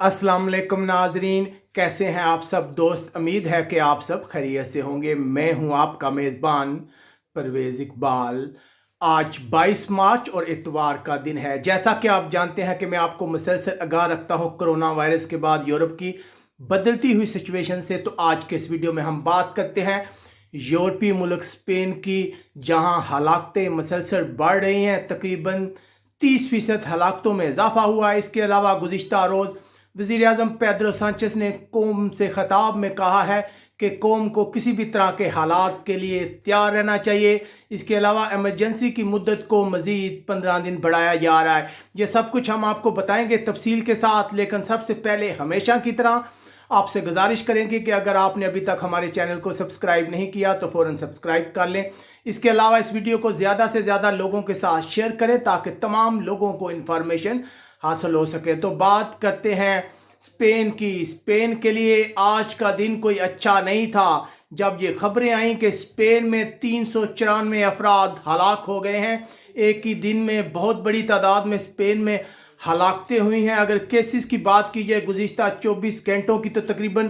अस्सलाम वालेकुम नाजरीन, कैसे हैं आप सब दोस्त। उम्मीद है कि आप सब खैरियत से होंगे। मैं हूं आपका मेज़बान परवेज़ इकबाल। आज 22 मार्च और इतवार का दिन है। जैसा कि आप जानते हैं कि मैं आपको मुसलसल आगाह रखता हूं कोरोना वायरस के बाद यूरोप की बदलती हुई सिचुएशन से। तो आज के इस वीडियो में हम बात करते हैं यूरोपीय मुल्क स्पेन की, जहां हलाकतें मुसलसल बढ़ रही हैं। तकरीबन 30% हलाकतों में इजाफा हुआ है। इसके अलावा गुज़िश्ता रोज़ वज़ीर आज़म पेड्रो सांचेस ने कौम से खिताब में कहा है कि कौम को किसी भी तरह के हालात के लिए तैयार रहना चाहिए। इसके अलावा एमरजेंसी की मुद्दत को मज़ीद 15 दिन बढ़ाया जा रहा है। ये सब कुछ हम आपको बताएंगे तफसील के साथ, लेकिन सबसे पहले हमेशा की तरह आपसे गुजारिश करेंगे कि अगर आपने अभी तक हमारे चैनल को सब्सक्राइब नहीं किया तो फ़ौरन सब्सक्राइब कर लें। इसके अलावा इस वीडियो को ज़्यादा से ज़्यादा लोगों के साथ शेयर करें ताकि तमाम लोगों को इन्फॉर्मेशन हासिल हो सके। तो बात करते हैं स्पेन की। स्पेन के लिए आज का दिन कोई अच्छा नहीं था जब ये खबरें आई कि स्पेन में 394 अफराद हलाक हो गए हैं। एक ही दिन में बहुत बड़ी तादाद में स्पेन में हलाकतें हुई हैं। अगर केसेस की बात की जाए गुज़िश्ता 24 घंटों की, तो तकरीबन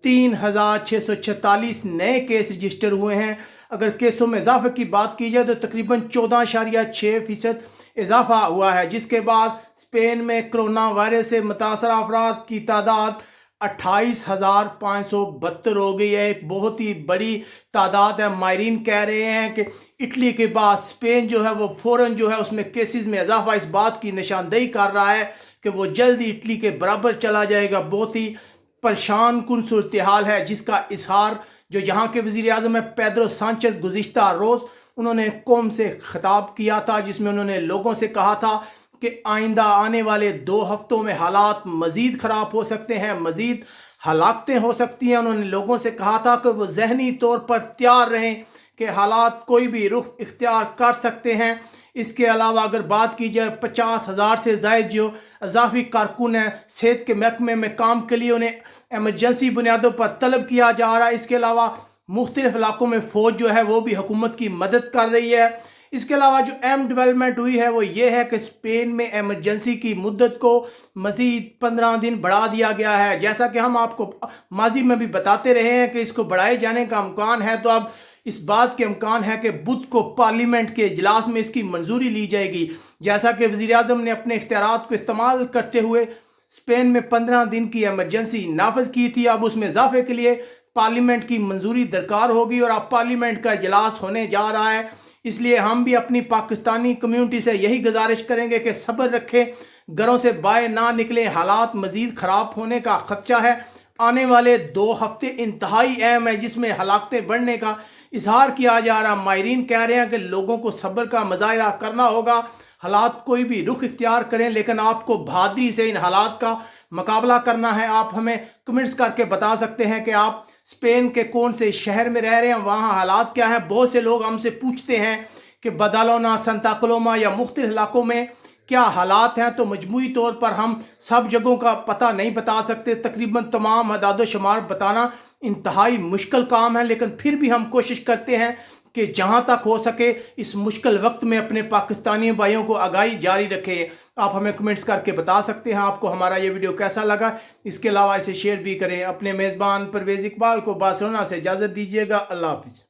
3646 नए केस रजिस्टर हुए हैं। अगर केसों में इजाफे की बात की जाए तो तकरीबन 14.6% इजाफा हुआ है, जिसके बाद स्पेन में कोरोना वायरस से मुतासरा अफराद की तादाद 28,572 हो गई है। एक बहुत ही बड़ी तादाद है। माहिरीन कह रहे हैं कि इटली के बाद स्पेन जो है वो फ़ौरन जो है उसमें केसेस में इजाफा इस बात की निशानदेही कर रहा है कि वो जल्दी इटली के बराबर चला जाएगा। बहुत ही परेशान कुन सूरत हाल है, जिसका इजहार जो यहाँ के वज़ीर आज़म है पेड्रो सांचेस गुज़िश्ता रोज़ उन्होंने कौम से खिताब किया था, जिसमें उन्होंने लोगों से कहा था कि आइंदा आने वाले 2 हफ्तों में हालात मज़ीद ख़राब हो सकते हैं, मज़ीद हलाकतें हो सकती हैं। उन्होंने लोगों से कहा था कि वो ज़हनी तौर पर तैयार रहें कि हालात कोई भी रुख इख्तियार कर सकते हैं। इसके अलावा अगर बात की जाए 50,000 से ज़ायद जो अजाफी कारकुन हैं सेहत के महकमे में काम के लिए, उन्हें एमरजेंसी बुनियादों पर तलब किया जा रहा है। इसके अलावा मुख्तलिफ इलाकों में फ़ौज जो है वो भी हुकूमत की मदद कर रही है। इसके अलावा जो अहम डेवलपमेंट हुई है वो ये है कि स्पेन में एमरजेंसी की मुद्दत को मज़ीद 15 दिन बढ़ा दिया गया है। जैसा कि हम आपको माजी में भी बताते रहे हैं कि इसको बढ़ाए जाने का इम्कान है, तो अब इस बात के इम्कान है कि बुध को पार्लियामेंट के इजलास में इसकी मंजूरी ली जाएगी। जैसा कि वज़ीर आज़म ने अपने इख्तियारात को इस्तेमाल करते हुए स्पेन में 15 दिन की एमरजेंसी नाफज की थी। अब उसमें इजाफे के लिए पार्लियामेंट की मंजूरी दरकार होगी और अब पार्लियामेंट का इजलास होने जा रहा है। इसलिए हम भी अपनी पाकिस्तानी कम्यूनिटी से यही गुजारिश करेंगे कि सब्र रखें, घरों से बाहर ना निकलें। हालात मज़ीद ख़राब होने का खदशा है। आने वाले 2 हफ्ते इंतहाई अहम है, जिसमें हलाकतें बढ़ने का इजहार किया जा रहा। माहिरीन कह रहे हैं कि लोगों को सब्र का मुजाहिरा करना होगा। हालात कोई भी रुख इख्तियार करें, लेकिन आपको बहादुरी से इन हालात का मुकाबला करना है। आप हमें कमेंट्स करके बता सकते हैं कि आप स्पेन के कौन से शहर में रह रहे हैं, वहाँ हालात क्या हैं। बहुत से लोग हमसे पूछते हैं कि बदालोना, सांता कोलोमा या मुख्तलिफ इलाकों में क्या हालात हैं। तो मजमूई तौर पर हम सब जगहों का पता नहीं बता सकते। तकरीबन तमाम अदाद शुमार बताना इंतहाई मुश्किल काम है, लेकिन फिर भी हम कोशिश करते हैं कि जहाँ तक हो सके इस मुश्किल वक्त में अपने पाकिस्तानी भाइयों को आगाही जारी रखें। आप हमें कमेंट्स करके बता सकते हैं आपको हमारा ये वीडियो कैसा लगा। इसके अलावा इसे शेयर भी करें। अपने मेज़बान परवेज़ इकबाल को बार्सिलोना से इजाज़त दीजिएगा। अल्लाह हाफ़िज़।